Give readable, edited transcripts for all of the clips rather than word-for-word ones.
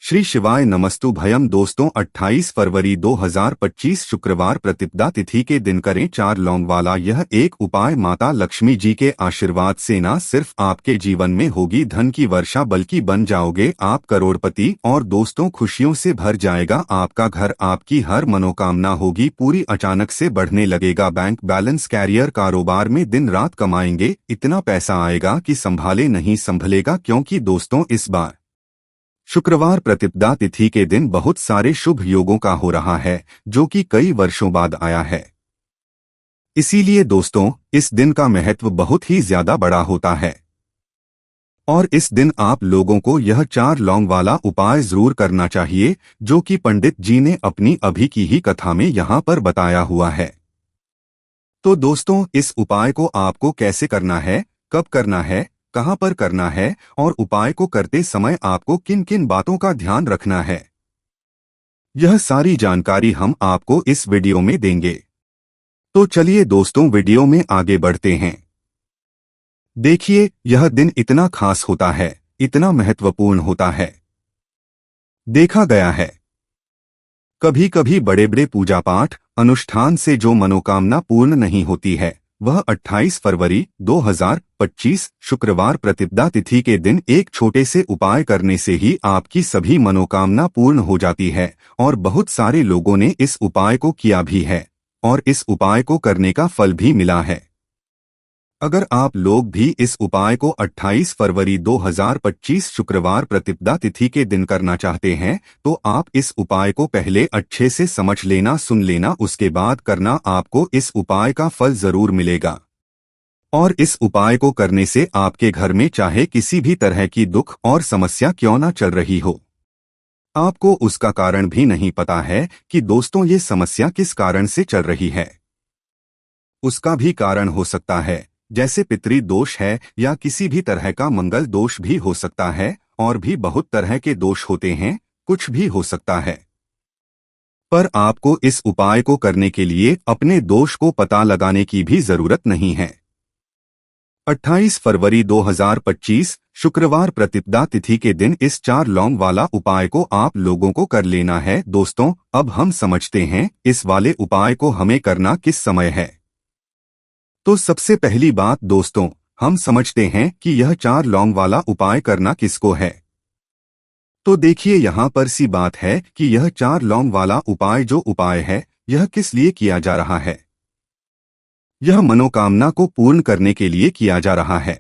श्री शिवाय नमस्तु भयम। दोस्तों 28 फरवरी 2025 शुक्रवार प्रतिपदा तिथि के दिन करें 4 लौंग वाला यह एक उपाय। माता लक्ष्मी जी के आशीर्वाद से न सिर्फ आपके जीवन में होगी धन की वर्षा बल्कि बन जाओगे आप करोड़पति। और दोस्तों खुशियों से भर जाएगा आपका घर, आपकी हर मनोकामना होगी पूरी, अचानक से बढ़ने लगेगा बैंक बैलेंस, कैरियर, कारोबार में दिन रात कमाएंगे, इतना पैसा आएगा कि संभाले नहीं संभलेगा। क्योंकि दोस्तों इस बार शुक्रवार प्रतिपदा तिथि के दिन बहुत सारे शुभ योगों का हो रहा है जो कि कई वर्षों बाद आया है। इसीलिए दोस्तों इस दिन का महत्व बहुत ही ज्यादा बड़ा होता है और इस दिन आप लोगों को यह 4 लौंग वाला उपाय जरूर करना चाहिए जो कि पंडित जी ने अपनी अभी की ही कथा में यहाँ पर बताया हुआ है। तो दोस्तों इस उपाय को आपको कैसे करना है, कब करना है, कहां पर करना है और उपाय को करते समय आपको किन किन बातों का ध्यान रखना है, यह सारी जानकारी हम आपको इस वीडियो में देंगे। तो चलिए दोस्तों वीडियो में आगे बढ़ते हैं। देखिए यह दिन इतना खास होता है, इतना महत्वपूर्ण होता है। देखा गया है कभी कभी बड़े बड़े पूजा पाठ अनुष्ठान से जो मनोकामना पूर्ण नहीं होती है वह 28 फरवरी 2025 शुक्रवार प्रतिपदा तिथि के दिन एक छोटे से उपाय करने से ही आपकी सभी मनोकामना पूर्ण हो जाती है। और बहुत सारे लोगों ने इस उपाय को किया भी है और इस उपाय को करने का फल भी मिला है। अगर आप लोग भी इस उपाय को 28 फरवरी 2025 शुक्रवार प्रतिपदा तिथि के दिन करना चाहते हैं तो आप इस उपाय को पहले अच्छे से समझ लेना, सुन लेना, उसके बाद करना, आपको इस उपाय का फल जरूर मिलेगा। और इस उपाय को करने से आपके घर में चाहे किसी भी तरह की दुख और समस्या क्यों ना चल रही हो, आपको उसका कारण भी नहीं पता है कि दोस्तों ये समस्या किस कारण से चल रही है। उसका भी कारण हो सकता है जैसे पितृ दोष है या किसी भी तरह का मंगल दोष भी हो सकता है और भी बहुत तरह के दोष होते हैं, कुछ भी हो सकता है। पर आपको इस उपाय को करने के लिए अपने दोष को पता लगाने की भी जरूरत नहीं है। 28 फरवरी 2025 शुक्रवार प्रतिपदा तिथि के दिन इस 4 लौंग वाला उपाय को आप लोगों को कर लेना है। दोस्तों अब हम समझते हैं इस वाले उपाय को हमें करना किस समय है। तो सबसे पहली बात दोस्तों हम समझते हैं कि यह 4 लौंग वाला उपाय करना किसको है। तो देखिए यहाँ पर सी बात है कि यह 4 लौंग वाला उपाय जो उपाय है यह किस लिए किया जा रहा है। यह मनोकामना को पूर्ण करने के लिए किया जा रहा है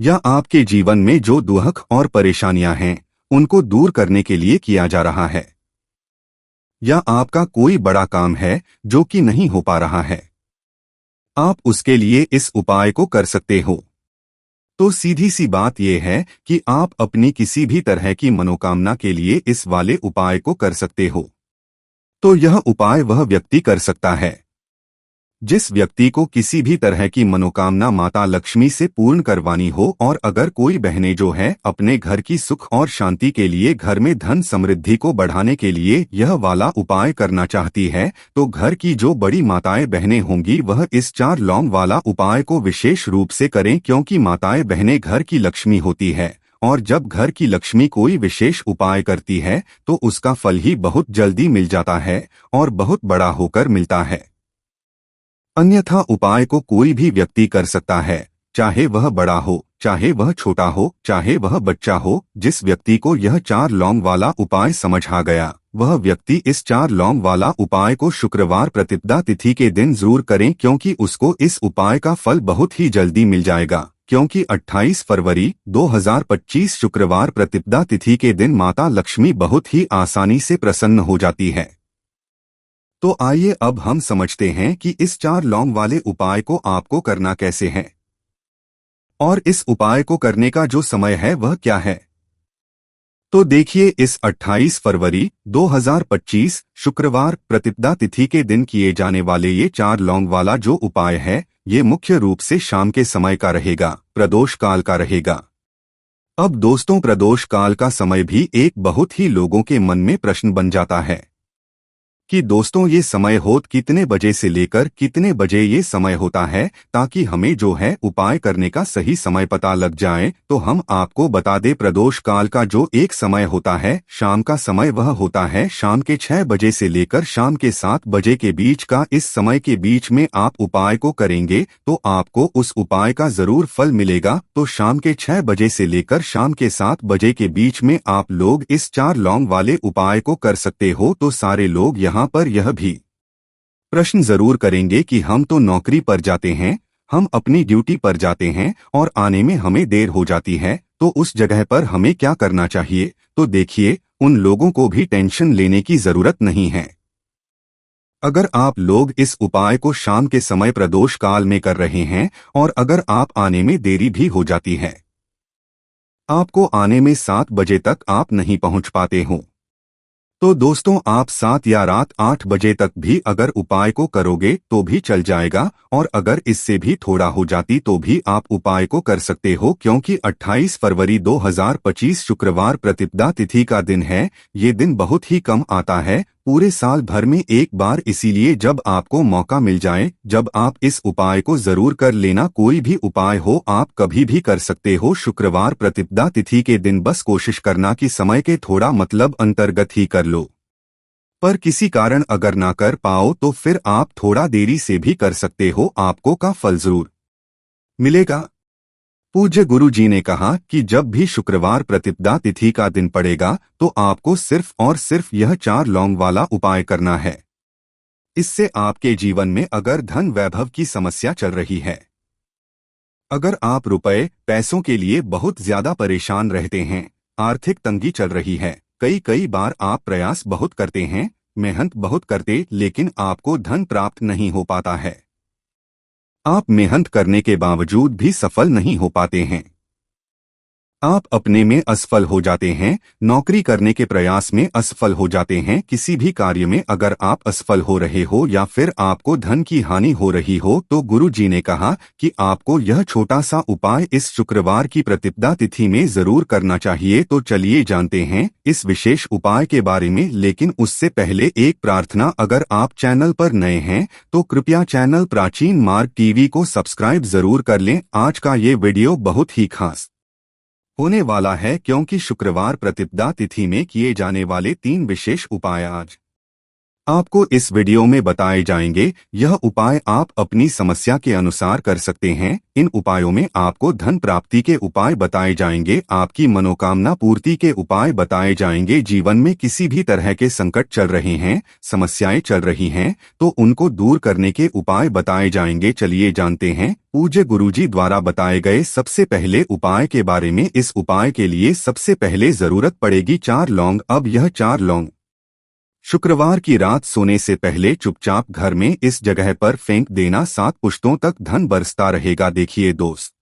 या आपके जीवन में जो दुख और परेशानियां हैं उनको दूर करने के लिए किया जा रहा है या आपका कोई बड़ा काम है जो कि नहीं हो पा रहा है, आप उसके लिए इस उपाय को कर सकते हो। तो सीधी सी बात यह है कि आप अपनी किसी भी तरह की मनोकामना के लिए इस वाले उपाय को कर सकते हो। तो यह उपाय वह व्यक्ति कर सकता है जिस व्यक्ति को किसी भी तरह की मनोकामना माता लक्ष्मी से पूर्ण करवानी हो। और अगर कोई बहनें जो है अपने घर की सुख और शांति के लिए, घर में धन समृद्धि को बढ़ाने के लिए यह वाला उपाय करना चाहती है तो घर की जो बड़ी माताएं बहनें होंगी वह इस 4 लौंग वाला उपाय को विशेष रूप से करें। क्योंकि माताएं बहनें घर की लक्ष्मी होती है और जब घर की लक्ष्मी कोई विशेष उपाय करती है तो उसका फल ही बहुत जल्दी मिल जाता है और बहुत बड़ा होकर मिलता है। अन्यथा उपाय को कोई भी व्यक्ति कर सकता है, चाहे वह बड़ा हो, चाहे वह छोटा हो, चाहे वह बच्चा हो। जिस व्यक्ति को यह 4 लौंग वाला उपाय समझ आ गया वह व्यक्ति इस 4 लौंग वाला उपाय को शुक्रवार प्रतिपदा तिथि के दिन जरूर करें क्योंकि उसको इस उपाय का फल बहुत ही जल्दी मिल जाएगा। क्योंकि 28 फरवरी 2025 शुक्रवार प्रतिपदा तिथि के दिन माता लक्ष्मी बहुत ही आसानी से प्रसन्न हो जाती है। तो आइए अब हम समझते हैं कि इस 4 लौंग वाले उपाय को आपको करना कैसे है और इस उपाय को करने का जो समय है वह क्या है। तो देखिए इस 28 फरवरी 2025 शुक्रवार प्रतिपदा तिथि के दिन किए जाने वाले ये 4 लौंग वाला जो उपाय है ये मुख्य रूप से शाम के समय का रहेगा, प्रदोष काल का रहेगा। अब दोस्तों प्रदोष काल का समय भी एक बहुत ही लोगों के मन में प्रश्न बन जाता है कि दोस्तों ये समय होत कितने बजे से लेकर कितने बजे ये समय होता है, ताकि हमें जो है उपाय करने का सही समय पता लग जाए। तो हम आपको बता दें, प्रदोष काल का जो एक समय होता है शाम का समय, वह होता है शाम के 6 बजे से लेकर शाम के 7 बजे के बीच का। इस समय के बीच में आप उपाय को करेंगे तो आपको उस उपाय का जरूर फल मिलेगा। तो शाम के 6 बजे से लेकर शाम के 7 बजे के बीच में आप लोग इस 4 लौंग वाले उपाय को कर सकते हो। तो सारे लोग यहाँ पर यह भी प्रश्न जरूर करेंगे कि हम तो नौकरी पर जाते हैं, हम अपनी ड्यूटी पर जाते हैं और आने में हमें देर हो जाती है, तो उस जगह पर हमें क्या करना चाहिए। तो देखिए, उन लोगों को भी टेंशन लेने की जरूरत नहीं है। अगर आप लोग इस उपाय को शाम के समय प्रदोष काल में कर रहे हैं और अगर आप आने में देरी भी हो जाती है, आपको आने में 7 बजे तक आप नहीं पहुंच पाते हो, तो दोस्तों आप 7 या रात 8 बजे तक भी अगर उपाय को करोगे तो भी चल जाएगा। और अगर इससे भी थोड़ा हो जाती तो भी आप उपाय को कर सकते हो, क्योंकि 28 फरवरी 2025 शुक्रवार प्रतिपदा तिथि का दिन है। ये दिन बहुत ही कम आता है पूरे साल भर में एक बार, इसीलिए जब आपको मौका मिल जाए, जब आप इस उपाय को जरूर कर लेना। कोई भी उपाय हो आप कभी भी कर सकते हो शुक्रवार प्रतिपदा तिथि के दिन। बस कोशिश करना कि समय के थोड़ा मतलब अंतर्गत ही कर लो, पर किसी कारण अगर ना कर पाओ तो फिर आप थोड़ा देरी से भी कर सकते हो, आपको का फल जरूर मिलेगा। पूज्य गुरु जी ने कहा कि जब भी शुक्रवार प्रतिपदा तिथि का दिन पड़ेगा तो आपको सिर्फ और सिर्फ यह 4 लौंग वाला उपाय करना है। इससे आपके जीवन में अगर धन वैभव की समस्या चल रही है, अगर आप रुपए पैसों के लिए बहुत ज्यादा परेशान रहते हैं, आर्थिक तंगी चल रही है, कई बार आप प्रयास बहुत करते हैं, मेहनत बहुत करते, लेकिन आपको धन प्राप्त नहीं हो पाता है, आप मेहनत करने के बावजूद भी सफल नहीं हो पाते हैं, आप अपने में असफल हो जाते हैं, नौकरी करने के प्रयास में असफल हो जाते हैं, किसी भी कार्य में अगर आप असफल हो रहे हो या फिर आपको धन की हानि हो रही हो, तो गुरु जी ने कहा कि आपको यह छोटा सा उपाय इस शुक्रवार की प्रतिपदा तिथि में जरूर करना चाहिए। तो चलिए जानते हैं इस विशेष उपाय के बारे में, लेकिन उससे पहले एक प्रार्थना, अगर आप चैनल पर नए हैं तो कृपया चैनल प्राचीन मार्ग टीवी को सब्सक्राइब जरूर कर लें। आज का ये वीडियो बहुत ही खास होने वाला है, क्योंकि शुक्रवार प्रतिपदा तिथि में किए जाने वाले 3 विशेष उपाय आज आपको इस वीडियो में बताए जाएंगे। यह उपाय आप अपनी समस्या के अनुसार कर सकते हैं। इन उपायों में आपको धन प्राप्ति के उपाय बताए जाएंगे, आपकी मनोकामना पूर्ति के उपाय बताए जाएंगे। जीवन में किसी भी तरह के संकट चल रहे हैं, समस्याएं चल रही हैं, तो उनको दूर करने के उपाय बताए जाएंगे। चलिए जानते हैं पूज्य गुरुजी द्वारा बताए गए सबसे पहले उपाय के बारे में। इस उपाय के लिए सबसे पहले जरूरत पड़ेगी 4 लौंग। अब यह 4 लौंग शुक्रवार की रात सोने से पहले चुपचाप घर में इस जगह पर फेंक देना, 7 पुश्तों तक धन बरसता रहेगा। देखिए दोस्त,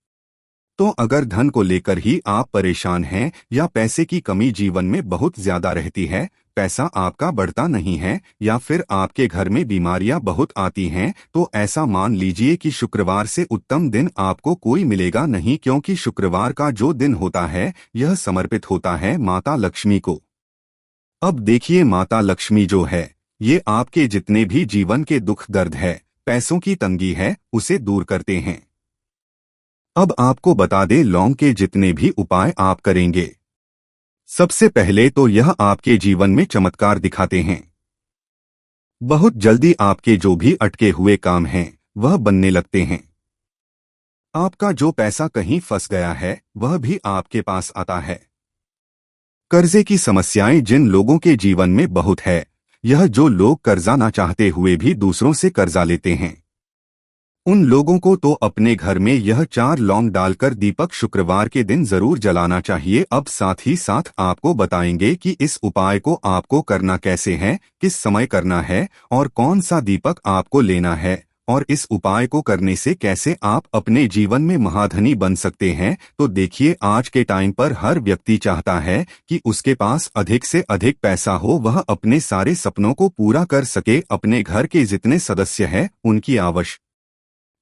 तो अगर धन को लेकर ही आप परेशान हैं या पैसे की कमी जीवन में बहुत ज्यादा रहती है, पैसा आपका बढ़ता नहीं है, या फिर आपके घर में बीमारियां बहुत आती हैं, तो ऐसा मान लीजिए कि शुक्रवार से उत्तम दिन आपको कोई मिलेगा नहीं, क्योंकि शुक्रवार का जो दिन होता है यह समर्पित होता है माता लक्ष्मी को। अब देखिए, माता लक्ष्मी जो है ये आपके जितने भी जीवन के दुख दर्द है, पैसों की तंगी है, उसे दूर करते हैं। अब आपको बता दें लौंग के जितने भी उपाय आप करेंगे, सबसे पहले तो यह आपके जीवन में चमत्कार दिखाते हैं। बहुत जल्दी आपके जो भी अटके हुए काम हैं वह बनने लगते हैं। आपका जो पैसा कहीं फंस गया है वह भी आपके पास आता है। कर्जे की समस्याएं जिन लोगों के जीवन में बहुत है, यह जो लोग कर्जा ना चाहते हुए भी दूसरों से कर्जा लेते हैं, उन लोगों को तो अपने घर में यह 4 लौंग डालकर दीपक शुक्रवार के दिन जरूर जलाना चाहिए। अब साथ ही साथ आपको बताएंगे कि इस उपाय को आपको करना कैसे है, किस समय करना है और कौन सा दीपक आपको लेना है, और इस उपाय को करने से कैसे आप अपने जीवन में महाधनी बन सकते हैं। तो देखिए, आज के टाइम पर हर व्यक्ति चाहता है कि उसके पास अधिक से अधिक पैसा हो, वह अपने सारे सपनों को पूरा कर सके, अपने घर के जितने सदस्य हैं उनकी आवश्यकता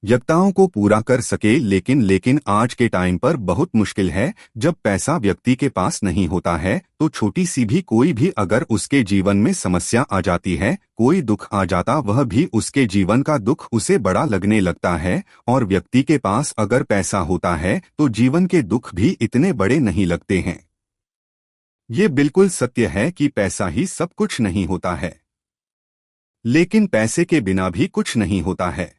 यज्ञताओं को पूरा कर सके, लेकिन आज के टाइम पर बहुत मुश्किल है। जब पैसा व्यक्ति के पास नहीं होता है तो छोटी सी भी कोई भी अगर उसके जीवन में समस्या आ जाती है, कोई दुख आ जाता, वह भी उसके जीवन का दुख उसे बड़ा लगने लगता है। और व्यक्ति के पास अगर पैसा होता है तो जीवन के दुख भी इतने बड़े नहीं लगते हैं। ये बिल्कुल सत्य है कि पैसा ही सब कुछ नहीं होता है, लेकिन पैसे के बिना भी कुछ नहीं होता है।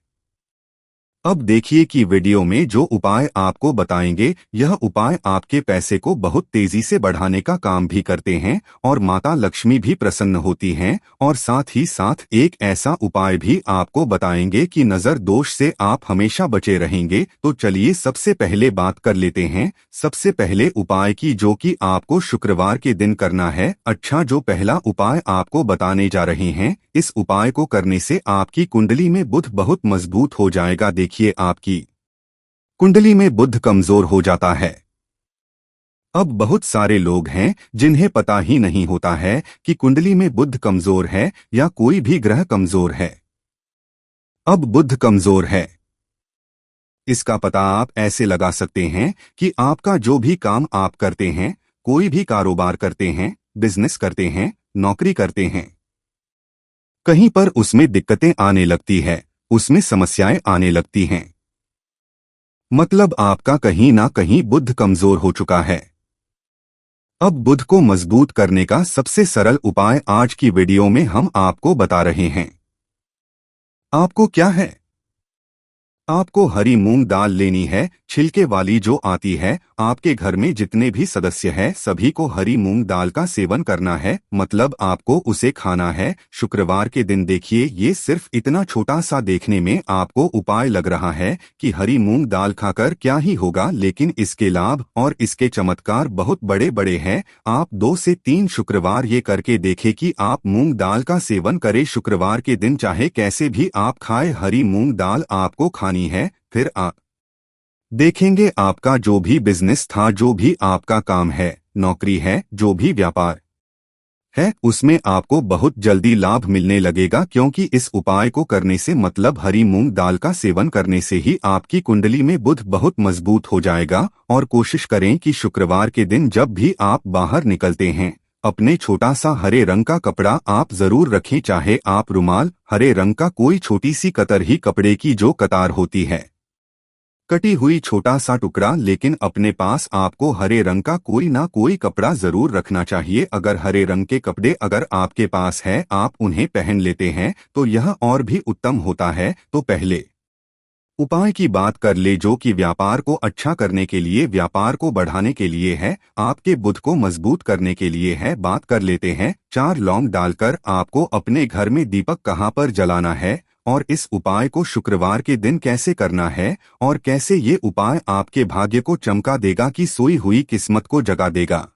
अब देखिए कि वीडियो में जो उपाय आपको बताएंगे, यह उपाय आपके पैसे को बहुत तेजी से बढ़ाने का काम भी करते हैं और माता लक्ष्मी भी प्रसन्न होती हैं। और साथ ही साथ एक ऐसा उपाय भी आपको बताएंगे कि नजर दोष से आप हमेशा बचे रहेंगे। तो चलिए सबसे पहले बात कर लेते हैं सबसे पहले उपाय की, जो कि आपको शुक्रवार के दिन करना है। अच्छा, जो पहला उपाय आपको बताने जा रहे हैं, इस उपाय को करने से आपकी कुंडली में बुध बहुत मजबूत हो जाएगा। देखिए, आपकी कुंडली में बुध कमजोर हो जाता है। अब बहुत सारे लोग हैं जिन्हें पता ही नहीं होता है कि कुंडली में बुध कमजोर है या कोई भी ग्रह कमजोर है। अब बुध कमजोर है, इसका पता आप ऐसे लगा सकते हैं कि आपका जो भी काम आप करते हैं, कोई भी कारोबार करते हैं, बिजनेस करते हैं, नौकरी करते हैं, कहीं पर उसमें दिक्कतें आने लगती है, उसमें समस्याएं आने लगती हैं। मतलब आपका कहीं ना कहीं बुध कमजोर हो चुका है। अब बुध को मजबूत करने का सबसे सरल उपाय आज की वीडियो में हम आपको बता रहे हैं। आपको क्या है, आपको हरी मूंग दाल लेनी है, छिलके वाली जो आती है। आपके घर में जितने भी सदस्य हैं सभी को हरी मूंग दाल का सेवन करना है, मतलब आपको उसे खाना है शुक्रवार के दिन। देखिए, ये सिर्फ इतना छोटा सा देखने में आपको उपाय लग रहा है कि हरी मूंग दाल खाकर क्या ही होगा, लेकिन इसके लाभ और इसके चमत्कार बहुत बड़े बड़े हैं। आप 2 से 3 शुक्रवार ये करके देखें कि आप मूंग दाल का सेवन करें शुक्रवार के दिन, चाहे कैसे भी आप खाए, हरी मूंग दाल आपको खानी है। फिर आप देखेंगे आपका जो भी बिजनेस था, जो भी आपका काम है, नौकरी है, जो भी व्यापार है, उसमें आपको बहुत जल्दी लाभ मिलने लगेगा। क्योंकि इस उपाय को करने से, मतलब हरी मूंग दाल का सेवन करने से ही आपकी कुंडली में बुध बहुत मजबूत हो जाएगा। और कोशिश करें कि शुक्रवार के दिन जब भी आप बाहर निकलते हैं, अपने छोटा सा हरे रंग का कपड़ा आप जरूर रखें, चाहे आप रुमाल, हरे रंग का कोई छोटी सी कतर ही, कपड़े की जो कतार होती है, कटी हुई छोटा सा टुकड़ा, लेकिन अपने पास आपको हरे रंग का कोई ना कोई कपड़ा जरूर रखना चाहिए। अगर हरे रंग के कपड़े अगर आपके पास है, आप उन्हें पहन लेते हैं तो यह और भी उत्तम होता है। तो पहले उपाय की बात कर ले, जो कि व्यापार को अच्छा करने के लिए, व्यापार को बढ़ाने के लिए है, आपके बुध को मजबूत करने के लिए है। बात कर लेते हैं 4 लौंग डालकर आपको अपने घर में दीपक कहाँ पर जलाना है और इस उपाय को शुक्रवार के दिन कैसे करना है और कैसे ये उपाय आपके भाग्य को चमका देगा कि सोई हुई किस्मत को जगा देगा।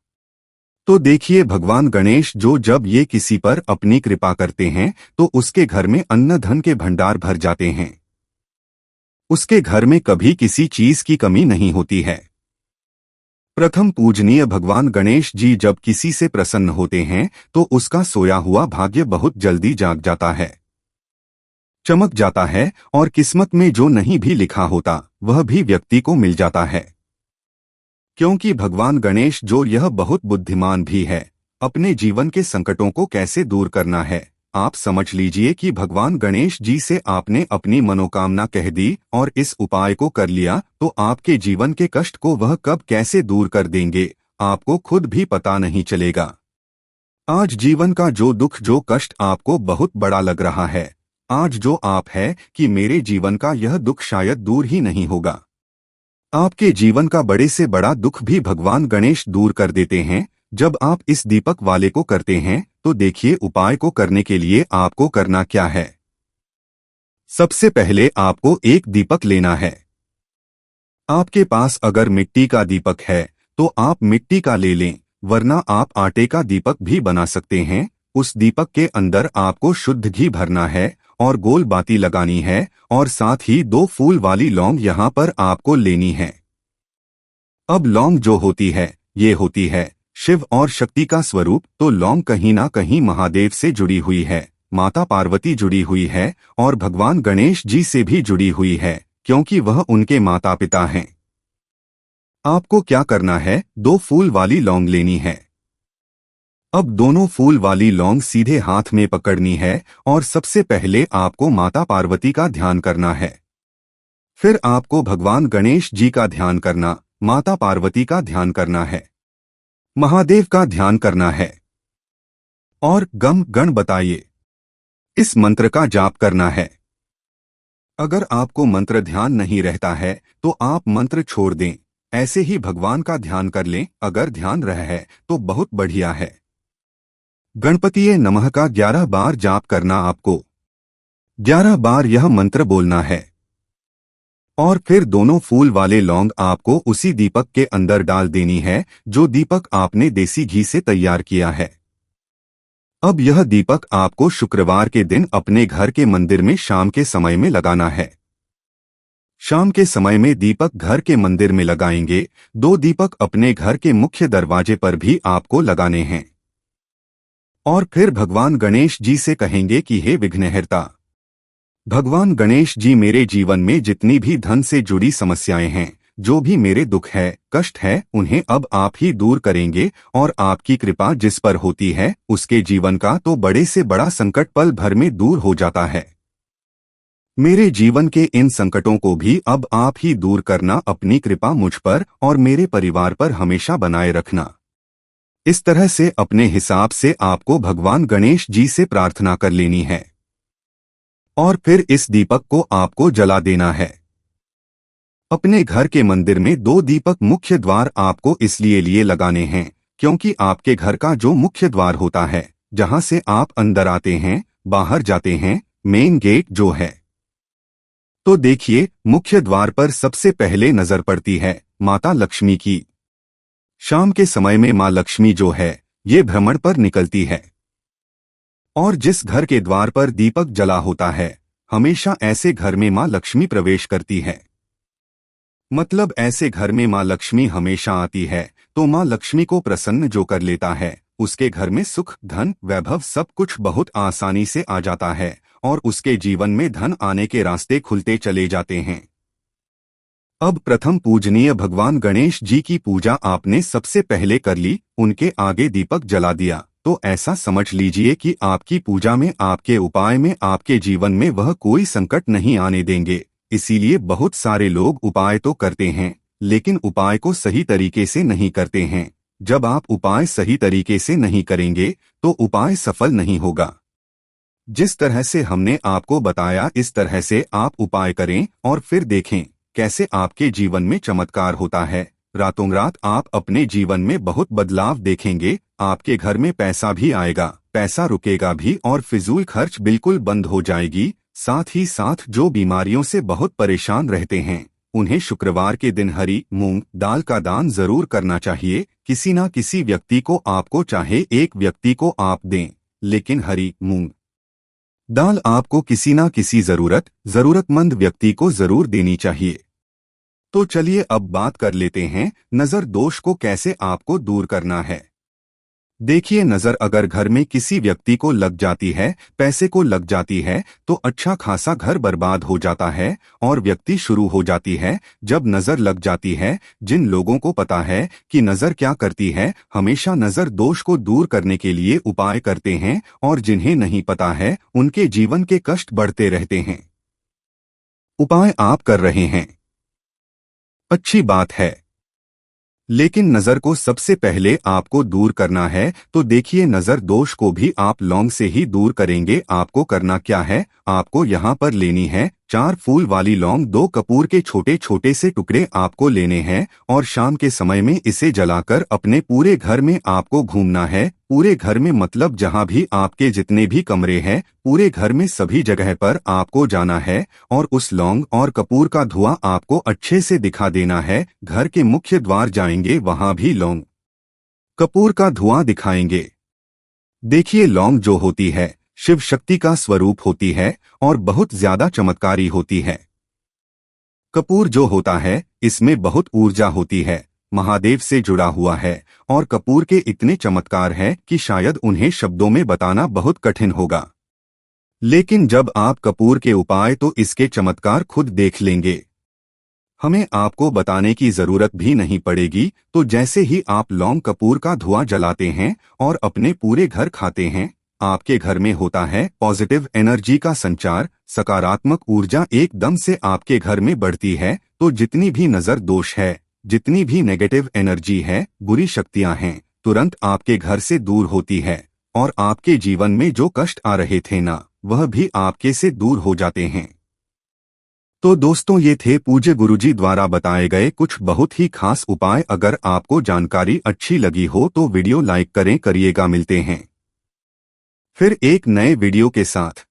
तो देखिए, भगवान गणेश जो जब ये किसी पर अपनी कृपा करते हैं तो उसके घर में अन्न धन के भंडार भर जाते हैं, उसके घर में कभी किसी चीज की कमी नहीं होती है। प्रथम पूजनीय भगवान गणेश जी जब किसी से प्रसन्न होते हैं तो उसका सोया हुआ भाग्य बहुत जल्दी जाग जाता है, चमक जाता है, और किस्मत में जो नहीं भी लिखा होता वह भी व्यक्ति को मिल जाता है। क्योंकि भगवान गणेश जो यह बहुत बुद्धिमान भी है, अपने जीवन के संकटों को कैसे दूर करना है। आप समझ लीजिए कि भगवान गणेश जी से आपने अपनी मनोकामना कह दी और इस उपाय को कर लिया तो आपके जीवन के कष्ट को वह कब कैसे दूर कर देंगे, आपको खुद भी पता नहीं चलेगा। आज जीवन का जो दुख, जो कष्ट आपको बहुत बड़ा लग रहा है, आज जो आप है कि मेरे जीवन का यह दुख शायद दूर ही नहीं होगा, आपके जीवन का बड़े से बड़ा दुख भी भगवान गणेश दूर कर देते हैं जब आप इस दीपक वाले को करते हैं। तो देखिए, उपाय को करने के लिए आपको करना क्या है। सबसे पहले आपको एक दीपक लेना है। आपके पास अगर मिट्टी का दीपक है तो आप मिट्टी का ले लें, वरना आप आटे का दीपक भी बना सकते हैं। उस दीपक के अंदर आपको शुद्ध घी भरना है और गोल बाती लगानी है, और साथ ही 2 फूल वाली लौंग यहाँ पर आपको लेनी है। अब लौंग जो होती है, ये होती है शिव और शक्ति का स्वरूप। तो लौंग कहीं ना कहीं महादेव से जुड़ी हुई है, माता पार्वती जुड़ी हुई है और भगवान गणेश जी से भी जुड़ी हुई है। क्योंकि वह उनके माता पिता हैं। आपको क्या करना है, 2 फूल वाली लौंग लेनी है। अब दोनों फूल वाली लौंग सीधे हाथ में पकड़नी है और सबसे पहले आपको माता पार्वती का ध्यान करना है। फिर आपको भगवान गणेश जी का ध्यान करना, माता पार्वती का ध्यान करना है, महादेव का ध्यान करना है और गम गण बताइए इस मंत्र का जाप करना है। अगर आपको मंत्र ध्यान नहीं रहता है तो आप मंत्र छोड़ दें, ऐसे ही भगवान का ध्यान कर लें। अगर ध्यान रहा है तो बहुत बढ़िया है। गणपतिये नमः का 11 बार जाप करना, आपको 11 बार यह मंत्र बोलना है और फिर दोनों फूल वाले लौंग आपको उसी दीपक के अंदर डाल देनी है जो दीपक आपने देसी घी से तैयार किया है। अब यह दीपक आपको शुक्रवार के दिन अपने घर के मंदिर में शाम के समय में लगाना है। शाम के समय में दीपक घर के मंदिर में लगाएंगे। 2 दीपक अपने घर के मुख्य दरवाजे पर भी आपको लगाने हैं और फिर भगवान गणेश जी से कहेंगे कि हे विघ्नहर्ता, भगवान गणेश जी, मेरे जीवन में जितनी भी धन से जुड़ी समस्याएं हैं, जो भी मेरे दुख है, कष्ट है, उन्हें अब आप ही दूर करेंगे और आपकी कृपा जिस पर होती है उसके जीवन का तो बड़े से बड़ा संकट पल भर में दूर हो जाता है। मेरे जीवन के इन संकटों को भी अब आप ही दूर करना, अपनी कृपा मुझ पर और मेरे परिवार पर हमेशा बनाए रखना। इस तरह से अपने हिसाब से आपको भगवान गणेश जी से प्रार्थना कर लेनी है और फिर इस दीपक को आपको जला देना है। अपने घर के मंदिर में 2 दीपक मुख्य द्वार आपको इसलिए लिए लगाने हैं क्योंकि आपके घर का जो मुख्य द्वार होता है, जहां से आप अंदर आते हैं, बाहर जाते हैं, मेन गेट जो है, तो देखिए मुख्य द्वार पर सबसे पहले नजर पड़ती है माता लक्ष्मी की। शाम के समय में माँ लक्ष्मी जो है ये भ्रमण पर निकलती है और जिस घर के द्वार पर दीपक जला होता है, हमेशा ऐसे घर में माँ लक्ष्मी प्रवेश करती है। मतलब ऐसे घर में माँ लक्ष्मी हमेशा आती है तो माँ लक्ष्मी को प्रसन्न जो कर लेता है, उसके घर में सुख, धन, वैभव सब कुछ बहुत आसानी से आ जाता है और उसके जीवन में धन आने के रास्ते खुलते चले जाते हैं। अब प्रथम पूजनीय भगवान गणेश जी की पूजा आपने सबसे पहले कर ली, उनके आगे दीपक जला दिया, तो ऐसा समझ लीजिए कि आपकी पूजा में, आपके उपाय में, आपके जीवन में वह कोई संकट नहीं आने देंगे। इसीलिए बहुत सारे लोग उपाय तो करते हैं लेकिन उपाय को सही तरीके से नहीं करते हैं। जब आप उपाय सही तरीके से नहीं करेंगे तो उपाय सफल नहीं होगा। जिस तरह से हमने आपको बताया इस तरह से आप उपाय करें और फिर देखें कैसे आपके जीवन में चमत्कार होता है। रातों रात आप अपने जीवन में बहुत बदलाव देखेंगे। आपके घर में पैसा भी आएगा, पैसा रुकेगा भी और फिजूल खर्च बिल्कुल बंद हो जाएगी। साथ ही साथ जो बीमारियों से बहुत परेशान रहते हैं उन्हें शुक्रवार के दिन हरी मूंग दाल का दान जरूर करना चाहिए। किसी न किसी व्यक्ति को, आपको चाहे एक व्यक्ति को आप दें, लेकिन हरी मूंग दाल आपको किसी न किसी जरूरतमंद व्यक्ति को जरूर देनी चाहिए। तो चलिए अब बात कर लेते हैं नजर दोष को कैसे आपको दूर करना है। देखिए, नजर अगर घर में किसी व्यक्ति को लग जाती है, पैसे को लग जाती है, तो अच्छा खासा घर बर्बाद हो जाता है और व्यक्ति शुरू हो जाती है। जब नजर लग जाती है, जिन लोगों को पता है कि नजर क्या करती है, हमेशा नजर दोष को दूर करने के लिए उपाय करते हैं और जिन्हें नहीं पता है उनके जीवन के कष्ट बढ़ते रहते हैं। उपाय आप कर रहे हैं, अच्छी बात है, लेकिन नजर को सबसे पहले आपको दूर करना है। तो देखिए, नजर दोष को भी आप लौंग से ही दूर करेंगे। आपको करना क्या है, आपको यहाँ पर लेनी है 4 फूल वाली लौंग, 2 कपूर के छोटे छोटे से टुकड़े आपको लेने हैं और शाम के समय में इसे जलाकर अपने पूरे घर में आपको घूमना है। पूरे घर में मतलब जहाँ भी आपके जितने भी कमरे हैं, पूरे घर में सभी जगह पर आपको जाना है और उस लौंग और कपूर का धुआं आपको अच्छे से दिखा देना है। घर के मुख्य द्वार जाएंगे, वहां भी लौंग कपूर का धुआं दिखाएंगे। देखिए, लौंग जो होती है शिव शक्ति का स्वरूप होती है और बहुत ज्यादा चमत्कारी होती है। कपूर जो होता है इसमें बहुत ऊर्जा होती है, महादेव से जुड़ा हुआ है और कपूर के इतने चमत्कार हैं कि शायद उन्हें शब्दों में बताना बहुत कठिन होगा। लेकिन जब आप कपूर के उपाय तो इसके चमत्कार खुद देख लेंगे। हमें आपको बताने की जरूरत भी नहीं पड़ेगी। तो जैसे ही आप लौंग कपूर का धुआं जलाते हैं और अपने पूरे घर खाते हैं, आपके घर में होता है पॉजिटिव एनर्जी का संचार। सकारात्मक ऊर्जा एकदम से आपके घर में बढ़ती है। तो जितनी भी नजर दोष है, जितनी भी नेगेटिव एनर्जी है, बुरी शक्तियां हैं, तुरंत आपके घर से दूर होती है और आपके जीवन में जो कष्ट आ रहे थे ना, वह भी आपके से दूर हो जाते हैं। तो दोस्तों, ये थे पूज्य गुरुजी द्वारा बताए गए कुछ बहुत ही खास उपाय। अगर आपको जानकारी अच्छी लगी हो तो वीडियो लाइक करिएगा। मिलते हैं फिर एक नए वीडियो के साथ।